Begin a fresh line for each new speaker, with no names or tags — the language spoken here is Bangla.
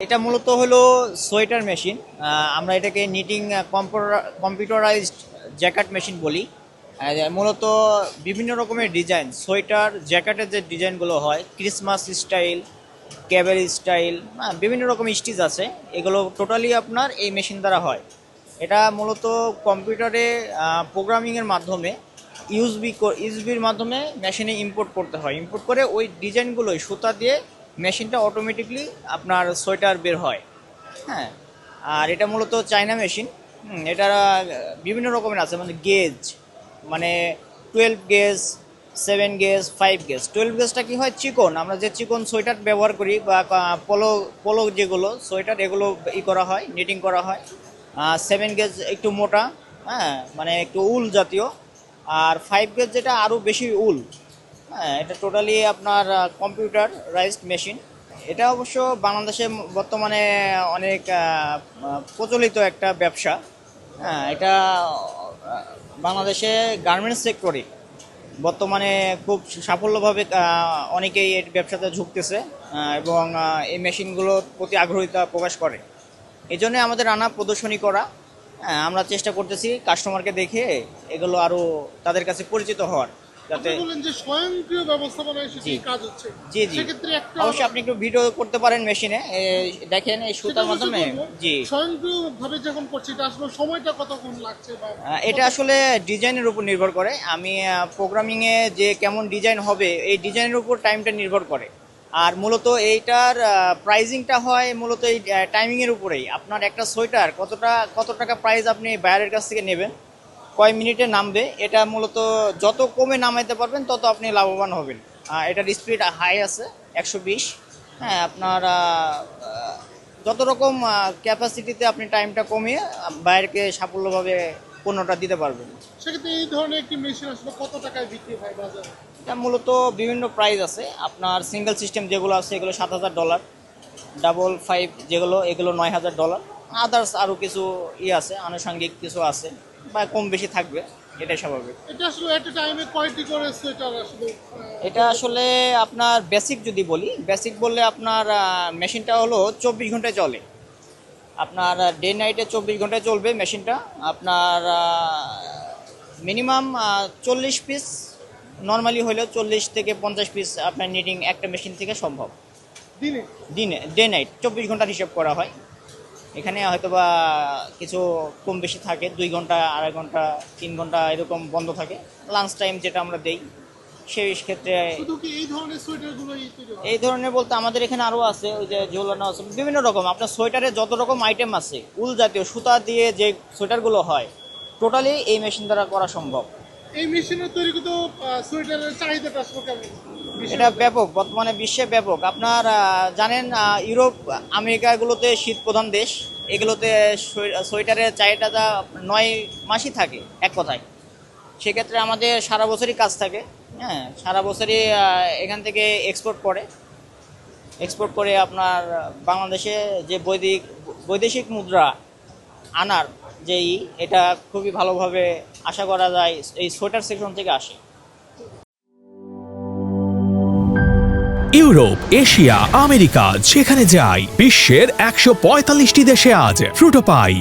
এটা মূলত হলো সোয়েটার মেশিন। আমরা এটাকে নিটিং কম্পিউটারাইজড জ্যাকেট মেশিন বলি। মূলত বিভিন্ন রকমের ডিজাইন সোয়েটার জ্যাকেটের যে ডিজাইনগুলো হয় ক্রিসমাস স্টাইল, ক্যাবেল স্টাইল, বিভিন্ন রকম স্টিচ আছে, এগুলো টোটালি আপনার এই মেশিন দ্বারা হয়। এটা মূলত কম্পিউটারে প্রোগ্রামিংয়ের মাধ্যমে ইউএসবির মাধ্যমে মেশিনে ইম্পোর্ট করতে হয়। ইম্পোর্ট করে ওই ডিজাইনগুলোই সুতা দিয়ে মেশিনটা অটোমেটিকলি আপনার সোয়েটার বের হয়। হ্যাঁ, আর এটা মূলত চায়না মেশিন। এটা বিভিন্ন রকমের আছে, মানে গেজ, মানে 12 গেজ, 7 গেজ, 5 গেজ। 12 গেজটা কি হয়, চিকন, আমরা যে চিকন সোয়েটার ব্যবহার করি বা পোলো পোলো যেগুলো সোয়েটার এগুলো করা হয়, নিটিং করা হয়। 7 গেজ একটু মোটা, হ্যাঁ, মানে একটু উল জাতীয়। আর 5 গেজ যেটা আরও বেশি উল। হ্যাঁ, এটা টোটালি আপনার কম্পিউটারাইজড মেশিন। এটা অবশ্য বাংলাদেশে বর্তমানে অনেক প্রচলিত একটা ব্যবসা। হ্যাঁ, এটা বাংলাদেশে গার্মেন্টস সেক্টরে বর্তমানে খুব সাফল্যভাবে অনেকেই এই ব্যবসাতে ঝুঁকতেছে এবং এই মেশিনগুলোর প্রতি আগ্রহীতা প্রকাশ করে। এই জন্যে আমাদের নানা প্রদর্শনী করা। আমরা চেষ্টা করতেছি কাস্টমারকে দেখে এগুলো আরও তাদের কাছে পরিচিত হওয়ার, যাতে
যে স্বয়ংক্রিয় ব্যবস্থাপনায় সেটি কাজ হচ্ছে।
জি জি, অবশ্যই আপনি একটু ভিডিও করতে পারেন মেশিনে, দেখেন এই সুতার মাধ্যমে। জি,
স্বয়ংক্রিয়ভাবে যখন করছি এটা আসলে সময়টা কতক্ষণ লাগছে?
এটা আসলে ডিজাইনের উপর নির্ভর করে। আমি প্রোগ্রামিংয়ে যে কেমন ডিজাইন হবে এই ডিজাইনের উপর টাইমটা নির্ভর করে। আর মূলত এইটার প্রাইজিংটা হয় মূলত এই টাইমিংয়ের উপরেই। আপনার একটা সোয়েটার কত টাকা প্রাইস আপনি বায়ারের কাছ থেকে নেবেন, কয় মিনিটে নামবে, এটা মূলত যত কমে নামাইতে পারবেন তত আপনি লাভবান হবেন। এটার স্পিড হাই আছে 120। হ্যাঁ, আপনার যত রকম ক্যাপাসিটিতে আপনি টাইমটা কমিয়ে বাইরেকে সাফল্যভাবে পণ্যটা দিতে পারবেন।
সেক্ষেত্রে এই ধরনের একটি মেশিন আসলে কত টাকায় বিক্রি হয় বাজারে?
এটা মূলত বিভিন্ন প্রাইস আছে। আপনার সিঙ্গেল সিস্টেম যেগুলো আছে এগুলো $7,000, ডাবল 5 যেগুলো এগুলো $9,000। আদার্স আরও কিছু আছে, আনুষঙ্গিক কিছু আছে, বা কম বেশি থাকবে, এটাই স্বাভাবিক।
এটা আসলে একটা টাইমে কয়টি করে সোয়েটার আসলে?
এটা আসলে আপনার বেসিক যদি বলি, বেসিক বললে আপনার মেশিনটা হলো 24 ঘন্টায় চলে। আপনার ডে নাইটে 24 ঘন্টায় চলবে মেশিনটা। আপনার মিনিমাম 40 পিস, নর্মালি হলেও 40 থেকে 50 পিস আপনার নিটিং একটা মেশিন থেকে সম্ভব। দিনে ডে নাইট 24 ঘন্টার হিসাব করা হয়। এখানে হয়তো বা কিছু কম বেশি থাকে, 2 ঘন্টা, 2.5 ঘন্টা, 3 ঘন্টা এরকম বন্ধ থাকে। লাঞ্চ টাইম যেটা আমরা দেই সেই ক্ষেত্রে। এই ধরনের বলতে আমাদের এখানে আরও আছে, ওই যে ঝোলানো আছে বিভিন্ন রকম। আপনার সোয়েটারে যত রকম আইটেম আছে, উল জাতীয় সুতা দিয়ে যে সোয়েটারগুলো হয় টোটালি এই মেশিন দ্বারা করা সম্ভব।
এই মেশিনের তৈরিকৃত সোয়েটারের চাহিদাটা আসলে কেমন?
এটা ব্যাপক, বর্তমানে বিশ্বে ব্যাপক। আপনার জানেন ইউরোপ আমেরিকা এগুলোতে শীত প্রধান দেশ, এগুলোতে সোয়েটারের চাহিদাটা 9 মাসই থাকে এক কথায়। সেক্ষেত্রে আমাদের সারা বছরই কাজ থাকে। হ্যাঁ, সারা বছরই এখান থেকে এক্সপোর্ট করে আপনার বাংলাদেশে যে বৈদেশিক মুদ্রা আনার যেই এটা খুবই ভালোভাবে আশা করা যায় এই সোয়েটার সেকশন থেকে আসে।
ইউরোপ, এশিয়া, আমেরিকা যেখানে যাই, বিশ্বের 145টি দেশে আজ ফ্রুটো পাই।